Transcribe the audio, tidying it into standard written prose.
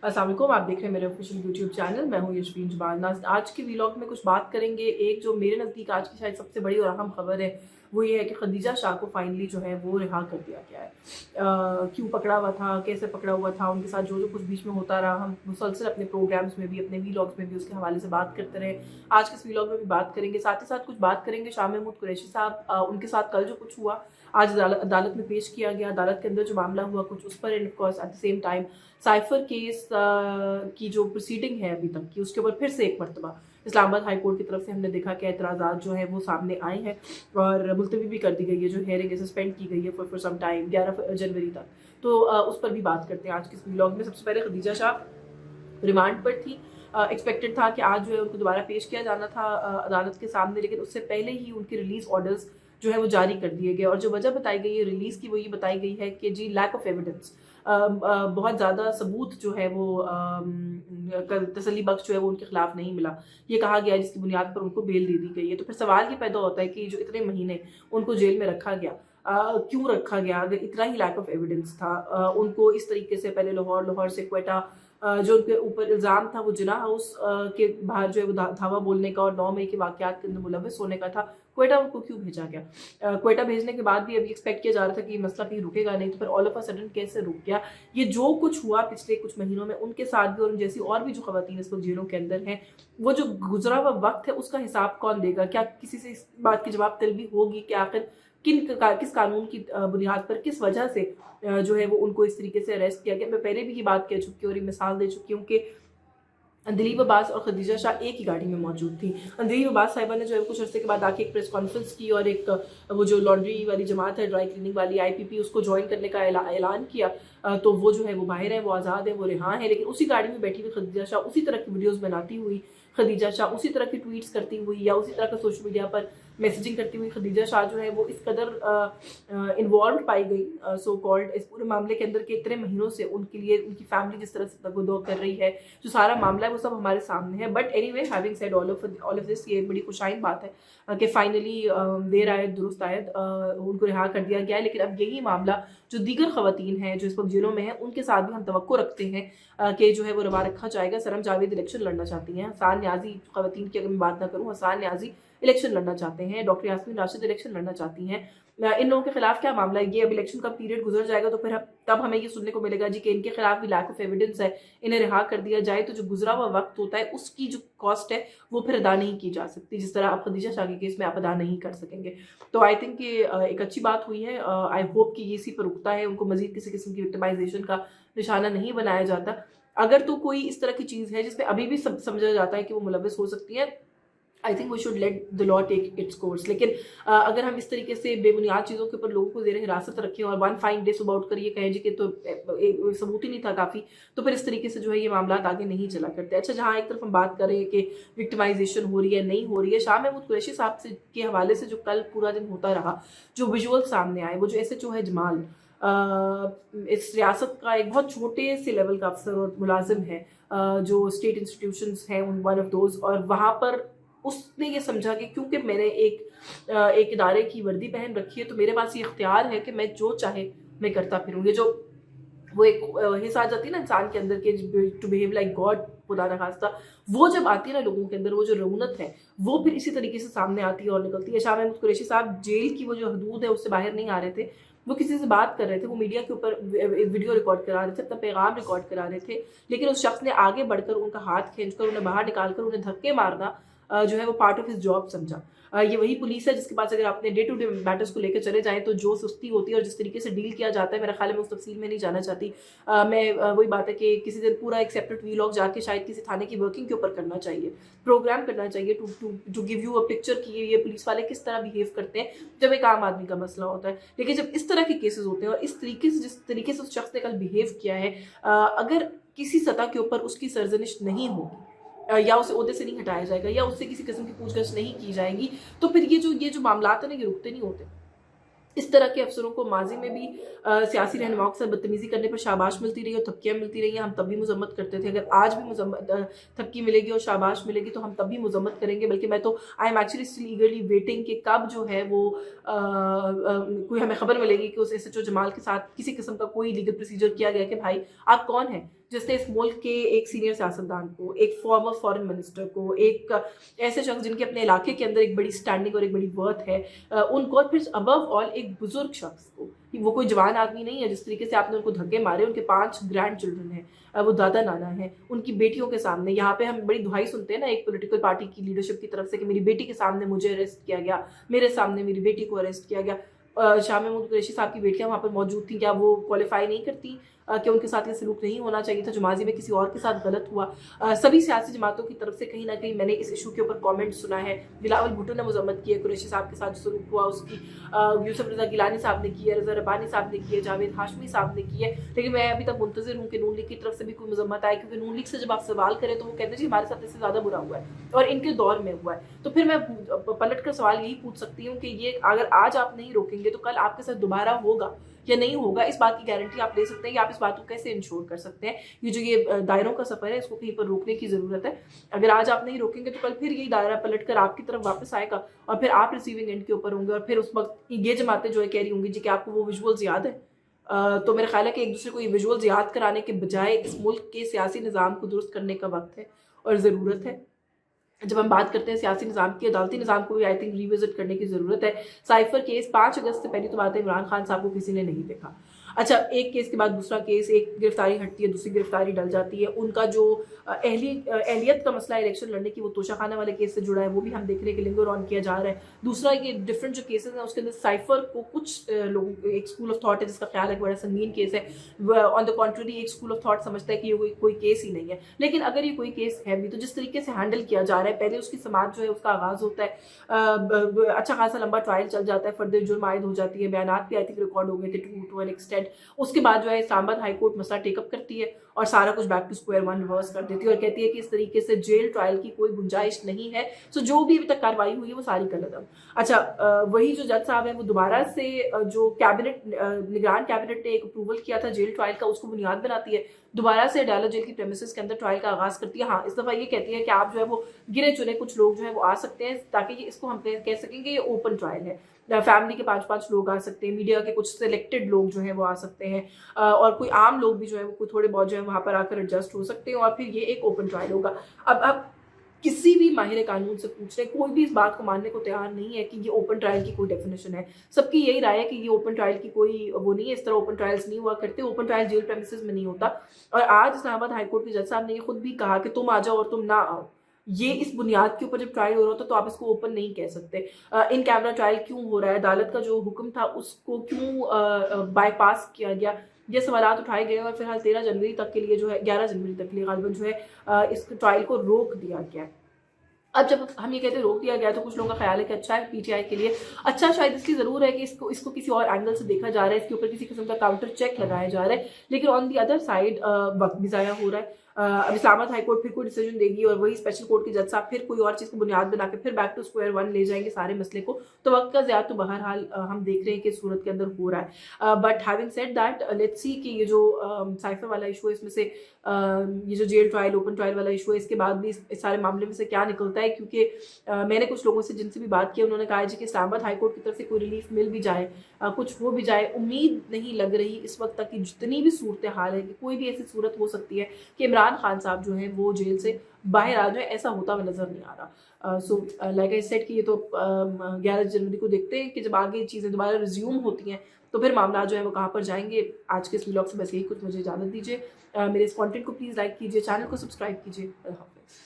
अस्सलाम वालेकुम, आप देख रहे हैं मेरे ऑफिशियल यूट्यूब चैनल। मैं हूँ यशवीन जबाल। आज के व्लॉग में कुछ बात करेंगे। एक जो मेरे नज़दीक आज की शायद सबसे बड़ी और अहम खबर है वो ये है कि खदीजा शाह को फाइनली जो है वो रिहा कर दिया गया है। क्यों पकड़ा हुआ था, कैसे पकड़ा हुआ था, उनके साथ जो जो कुछ बीच में होता रहा, हम मुसलसल अपने प्रोग्राम्स में भी, अपने व्लॉग्स में भी उसके हवाले से बात करते रहे। आज के इस व्लॉग में भी बात करेंगे। साथ ही साथ कुछ बात करेंगे शाह महमूद कुरैशी साहब, उनके साथ कल जो कुछ हुआ आज अदालत में पेश किया गया। अदालत के अंदर जो मामला हुआ कुछ उस पर, end of course at the same time cipher case की जो प्रोसीडिंग है अभी तक की, उसके ऊपर फिर से एक मरतबा इस्लामाबाद हाई कोर्ट की तरफ से हमने देखा कि एतराज़ात जो है वो सामने आए हैं और मुलतवी भी कर दी गई है। जो हेयरिंग है सस्पेंड की गई है फॉर सम टाइम 11 जनवरी तक। तो उस पर भी बात करते हैं आज के इस व्लॉग में। सबसे पहले खदीजा शाह रिमांड पर थी। एक्सपेक्टेड था कि आज जो है उनको दोबारा पेश किया जाना था अदालत के सामने, लेकिन उससे पहले ही उनके रिलीज ऑर्डर्स जो है वो जारी कर दिए गए। और जो वजह बताई गई है रिलीज़ की वो ये बताई गई है कि जी लैक ऑफ एविडेंस, बहुत ज़्यादा सबूत जो है वो तसल्ली बख्श जो है वो उनके खिलाफ नहीं मिला, ये कहा गया, जिसकी बुनियाद पर उनको बेल दे दी गई है। तो फिर सवाल ये पैदा होता है कि जो इतने महीने उनको जेल में रखा गया, क्यों रखा गया? अगर इतना ही लैक ऑफ एविडेंस था, उनको इस तरीके से पहले लाहौर से क्वेटा जो उनके ऊपर इल्ज़ाम था वो जिना हाउस के बाहर जो है वो धावा बोलने का और 9 मई के वाक़यात के अंदर मुलव्वस होने का था, क्वेटा उनको क्यों भेजा गया? क्वेटा भेजने के बाद भी अभी एक्सपेक्ट किया जा रहा था कि मसला कहीं रुकेगा नहीं, तो फिर ऑल ऑफ अ सडन कैसे रुक गया? ये जो कुछ हुआ पिछले कुछ महीनों में उनके साथ भी और जैसी और भी जो खवातीन इस वक्त जेलों के अंदर हैं, वो जो गुजरा हुआ वक्त है उसका हिसाब कौन देगा? क्या किसी से इस बात की जवाब तलबी होगी कि आखिर किस कानून की बुनियाद पर, किस वजह से जो है वो उनको इस तरीके से अरेस्ट किया गया? मैं पहले भी ये बात कह चुकी हूँ और ये मिसाल दे चुकी हूँ कि दिलीप अब्बास और खदीजा शाह एक ही गाड़ी में मौजूद थी। दिलीप अब्बास साहिबा ने जो है कुछ अरसे के बाद आके एक प्रेस कॉन्फ्रेंस की और एक वो जो लॉन्ड्री वाली जमात है, ड्राई क्लीनिंग वाली IPP, उसको ज्वाइन करने का ऐलान किया। तो वो जो है वो बाहर है, वो आज़ाद है, वो रिहा है। लेकिन उसी गाड़ी में बैठी हुई खदीजा शाह उसी तरह की वीडियोज़ बनाती हुई खदीजा शाह, उसी तरह की ट्वीट्स करती हुई या उसी तरह का सोशल मीडिया पर मैसेजिंग करती हुई खदीजा शाह जो है वो इस कदर इन्वॉल्व पाई गई सो कॉल्ड इस पूरे मामले के अंदर के इतने महीनों से उनके लिए उनकी फैमिली जिस तरह से तगदो कर रही है, जो सारा मामला है वो सब हमारे सामने है। But anyway, having said all of this, ये बड़ी खुशाइन बात है कि फाइनली देर आयत दुरुस्त आयत उनको रिहा कर दिया गया है। लेकिन अब यही मामला जो दीगर खवातीन हैं जो इस वक्त जेलों में हैं उनके साथ भी हम तवक्को रखते हैं कि जो है वो रवा रखा जाएगा। सरम जावेद इलेक्शन लड़ना चाहती हैं, हसान न्याजी खवातीन की अगर मैं बात ना करूँ, हसान न्याजी इलेक्शन लड़ना चाहते हैं, डॉक्टर यास्मीन राशिद इलेक्शन लड़ना चाहती हैं। इन लोगों के खिलाफ क्या मामला है? ये अब इलेक्शन का पीरियड गुजर जाएगा तो फिर तब हमें ये सुनने को मिलेगा जी कि इनके खिलाफ भी लैक ऑफ एविडेंस है, इन्हें रिहा कर दिया जाए। तो जो गुजरा हुआ वक्त होता है उसकी जो कॉस्ट है वो फिर अदा नहीं की जा सकती, जिस तरह आप खदीजा शाह के केस में आप अदा नहीं कर सकेंगे। तो आई थिंक कि एक अच्छी बात हुई है। आई होप कि ये इसी पर रुकता है, उनको मजीद किसी किस्म की विक्टिमाइजेशन का निशाना नहीं बनाया जाता। अगर तो कोई इस तरह की चीज़ है जिसमें अभी भी समझा जाता है कि वो मुलव्वस हो सकती है, I think we should let the law take its course. लेकिन अगर हम इस तरीके से बेबुनियाद चीज़ों के ऊपर लोगों को जेर हिरासत रखें और वन फाइन डे सुबह उठ कर ये कहें जी कि तो सबूत ही नहीं था काफ़ी, तो फिर इस तरीके से जो है ये मामला आगे नहीं चला करते। अच्छा, जहाँ एक तरफ हम बात कर रहे हैं कि विक्टिमाइजेशन हो रही है, नहीं हो रही है, शाह महमूद कुरैशी साहब से के हवाले से जो कल पूरा दिन होता रहा, जो विजुअल सामने आए, वो जो SHO है जमाल, इस रियासत का एक बहुत छोटे से लेवल का अफसर और मुलाजिम है, जो स्टेट इंस्टीट्यूशंस हैं वन ऑफ दोज, और वहाँ पर उसने ये समझा कि क्योंकि मैंने एक इदारे की वर्दी पहन रखी है तो मेरे पास ये इख्तियार है कि मैं जो चाहे मैं करता फिरूँ। ये जो वो एक हिस्सा आ जाती है ना इंसान के अंदर के टू बिहेव लाइक गॉड, खुदा न खास्ता, वो जब आती है ना लोगों के अंदर, वो जो रऊनत है वो फिर इसी तरीके से सामने आती है और निकलती है। शाह महमूद कुरैशी साहब जेल की वो जो हदूद है उससे बाहर नहीं आ रहे थे, वो किसी से बात कर रहे थे, वो मीडिया के ऊपर वीडियो रिकॉर्ड करा रहे थे, अपना पैगाम रिकॉर्ड करा रहे थे, लेकिन उस शख्स ने आगे बढ़कर उनका हाथ खींचकर उन्हें बाहर निकालकर उन्हें धक्के मारना जो है वो पार्ट ऑफ हिज जॉब समझा। ये वही पुलिस है जिसके पास अगर आपने डे टू डे मैटर्स को लेकर चले जाएं तो जो सुस्ती होती है और जिस तरीके से डील किया जाता है, मेरा ख्याल है मैं उस तफसील में नहीं जाना चाहती। मैं वही बात है कि किसी दिन पूरा एक सेपरेट व्लॉग जाके शायद किसी थाने की वर्किंग के ऊपर करना चाहिए, प्रोग्राम करना चाहिए to give you a picture कि ये पुलिस वाले किस तरह बिहेव करते हैं जब एक आम आदमी का मसला होता है। लेकिन जब इस तरह के केसेस होते हैं और इस तरीके से जिस तरीके से उस शख्स ने कल बिहेव किया है, अगर किसी सतह के ऊपर उसकी सरजनिश नहीं होगी या उसे ओहदे से नहीं हटाया जाएगा या उससे किसी किस्म की पूछगछ नहीं की जाएगी, तो फिर ये जो मामलात है ना ये रुकते नहीं होते। इस तरह के अफसरों को माजी में भी सियासी रहनुमाओं के साथ बदतमीजी करने पर शाबाश मिलती रही और थपकियाँ मिलती रही हैं, हम तब भी मजम्मत करते थे। अगर आज भी थपकी मिलेगी और शाबाश मिलेगी तो हम तब भी मजम्मत करेंगे। बल्कि मैं तो I am actually still ईगरली waiting कि कब जो है वो कोई हमें खबर मिलेगी कि उस SHO जमाल के साथ किसी किस्म का कोई लीगल प्रोसीजर किया गया कि भाई आप कौन हैं जिसने इस मुल्क के एक सीनियर सियासतदान को, एक फॉर्मर फॉरेन मिनिस्टर को, एक ऐसे शख्स जिनके अपने इलाके के अंदर एक बड़ी स्टैंडिंग और एक बड़ी वर्थ है, उनको, और फिर अबव ऑल एक बुजुर्ग शख्स को, वो कोई जवान आदमी नहीं है जिस तरीके से आपने उनको धक्के मारे, उनके 5 ग्रैंड चिल्ड्रन हैं, वो दादा नाना हैं, उनकी बेटियों के सामने, यहाँ पे हम बड़ी दुहाई सुनते हैं ना एक पॉलिटिकल पार्टी की लीडरशिप की तरफ से कि मेरी बेटी के सामने मुझे अरेस्ट किया गया, मेरे सामने मेरी बेटी को अरेस्ट किया गया। शाह महमूद कुरैशी साहब की बेटियां वहाँ पर मौजूद थी, क्या वो क्वालिफाई नहीं करती कि उनके साथ ये सलूक नहीं होना चाहिए था जो माजी में किसी और के साथ गलत हुआ? सभी सियासी जमातों की तरफ से कहीं ना कहीं मैंने इस इशू के ऊपर कमेंट सुना है। बिलावल भुट्टो ने मजम्मत की है कुरैशी साहब के साथ जो सलूक हुआ उसकी, यूसुफ रजा गिलानी साहब ने की है, रजा रब्बानी साहब ने की है, जावेद हाशमी साहब ने की है, लेकिन मैं अभी तक मुंतजिर हूँ कि नून लीग की तरफ से भी कोई मजम्मत आए, क्योंकि नून लीग से जब आप सवाल करें तो वो कहते हैं जी हमारे साथ इससे ज़्यादा बुरा हुआ है और इनके दौर में हुआ है। तो फिर मैं पलट कर सवाल यही पूछ सकती हूँ कि ये अगर आज आप नहीं रोकेंगे तो कल आपके साथ दोबारा होगा या नहीं होगा? इस बात की गारंटी आप ले सकते हैं कि आप इस बात को कैसे इंश्योर कर सकते हैं? ये जो ये दायरों का सफर है इसको कहीं पर रोकने की जरूरत है। अगर आज आप नहीं रोकेंगे तो कल फिर यही दायरा पलट कर आपकी तरफ वापस आएगा और फिर आप रिसीविंग एंड के ऊपर होंगे और फिर उस वक्त ये जमातें जो है कह रही होंगी जी कि आपको वो विजुअल्स याद है। तो मेरा ख्याल है कि एक दूसरे को ये विजुअल्स याद कराने के बजाय इस मुल्क के सियासी निज़ाम को दुरुस्त करने का वक्त है और ज़रूरत है। जब हम बात करते हैं सियासी निज़ाम की, अदालती निज़ाम को भी आई थिंक रिविजिट करने की ज़रूरत है। साइफर केस 5 अगस्त से पहली तो बात है इमरान खान साहब को किसी ने नहीं देखा। अच्छा, एक केस के बाद दूसरा केस, एक गिरफ्तारी हटती है दूसरी गिरफ्तारी डल जाती है। उनका जो अहलियत का मसला इलेक्शन लड़ने की वो तोशाखाना वाले केस से जुड़ा है, वो भी हम देख रहे हैं कि लिंगर ऑन किया जा रहा है। दूसरा ये डिफरेंट जो केसेस हैं उसके अंदर साइफर को कुछ लोगों, एक स्कूल ऑफ थॉट है जिसका ख्याल है कि बड़ा संगीन केस है, ऑन द कॉन्ट्ररी एक स्कूल ऑफ थॉट समझता है कि ये कोई केस ही नहीं है। लेकिन अगर ये कोई केस है भी तो जिस तरीके से हैंडल किया जा रहा है, पहले उसकी समाज जो है उसका आगाज होता है, अच्छा खासा लंबा ट्रायल चल जाता है, फर्दर जुर्म आयद हो जाती है, बयानात भी आई थिंक रिकॉर्ड हो गए थे टू एन एक्सटेंट। उसके बाद जो है इस्लामाबाद हाई कोर्ट मसला टेकअप करती है और सारा कुछ back to square one reverse कर देती है और कहती है कि इस तरीके से जेल ट्रायल की कोई गुंजाइश नहीं है। सो जो भी अभी तक कार्रवाई हुई है वो सारी गलत है। अच्छा, वही जो जज साहब है वो दोबारा से जो कैबिनेट, निगरान कैबिनेट ने एक अप्रूवल किया था जेल ट्रायल का, उसको बुनियाद बनाती है, दोबारा से अडालत जेल की प्रेमिसेस के अंदर ट्रायल का आगाज करती है। हाँ, इस दफा ये कहती है कि आप जो है वो गिने चुने कुछ लोग जो है वो आ सकते हैं ताकि इसको हम कह सकें कि ये ओपन ट्रायल है। फैमिली के 5-5 लोग आ सकते हैं, मीडिया के कुछ सिलेक्टेड लोग जो हैं वो आ सकते हैं, और कोई आम लोग भी जो है वो थोड़े बहुत जो है वहाँ पर आकर एडजस्ट हो सकते हैं और फिर ये एक ओपन ट्रायल होगा। अब किसी भी माहिर कानून से पूछ रहे, कोई भी इस बात को मानने को तैयार नहीं है कि ये ओपन ट्रायल की कोई डेफिनेशन है। सबकी यही राय है कि ये ओपन ट्रायल की कोई वो नहीं है, इस तरह ओपन ट्रायल्स नहीं हुआ करते, ओपन ट्रायल जेल प्रेमिसेस में नहीं होता। और आज इस्लामाबाद हाईकोर्ट के जज साहब ने ये खुद भी कहा कि तुम आ जाओ और तुम ना आओ, ये इस बुनियाद के ऊपर जब ट्रायल हो रहा होता तो आप इसको ओपन नहीं कह सकते। इन कैमरा ट्रायल क्यों हो रहा है, अदालत का जो हुक्म था उसको क्यों बाईपास किया गया, ये सवाल उठाए गए और फिलहाल 13 जनवरी तक के लिए जो है, 11 जनवरी तक के लिए गालिबन जो है इस ट्रायल को रोक दिया गया। अब जब हम ये कहते हैं रोक दिया गया तो कुछ लोगों का ख्याल है कि अच्छा है पीटीआई के लिए, अच्छा शायद इसलिए ज़रूर है कि इसको किसी और एंगल से देखा जा रहा है, इसके ऊपर किसी किस्म का काउंटर चेक लगाया जा रहा है, लेकिन ऑन दी अदर साइड वक्त भी ज़ाया हो रहा है। अब इस्लामाबाद हाई कोर्ट फिर कोई डिसीजन देगी और वही स्पेशल कोर्ट के जज साहब फिर कोई और चीज़ को बुनियाद बना के फिर बैक टू स्क्वायर वन ले जाएंगे सारे मसले को, तो वक्त का ज़्यादा तो बहरहाल हम देख रहे हैं कि सूरत के अंदर हो रहा है। But having said that, let's see कि ये जो साइफर वाला इशू है इसमें से ये जो जेल ट्रायल ओपन ट्रायल वाला इशू है इसके बाद भी इस सारे मामले में से क्या निकलता है, क्योंकि मैंने कुछ लोगों से जिनसे भी बात की उन्होंने कहा है कि इस्लामाबाद हाई कोर्ट की तरफ से कोई रिलीफ मिल भी जाए, कुछ हो भी जाए, उम्मीद नहीं लग रही इस वक्त तक कि जितनी भी सूरत हाल है कि कोई भी ऐसी सूरत हो सकती है कि इमरान खान साहब जो है वो जेल से बाहर आ जाए, ऐसा होता हुआ नजर नहीं आ रहा। सो लाइक आई सेड कि ये तो 11 जनवरी को देखते हैं कि जब आगे चीज़ें दोबारा रिज्यूम होती हैं तो फिर मामला जो है वो कहाँ पर जाएंगे। आज के इस व्लॉग से बस यही कुछ, मुझे इजाज़त दीजिए। मेरे इस कंटेंट को प्लीज़ लाइक कीजिए, चैनल को सब्सक्राइब कीजिए। अल्लाह हाफ़िज़।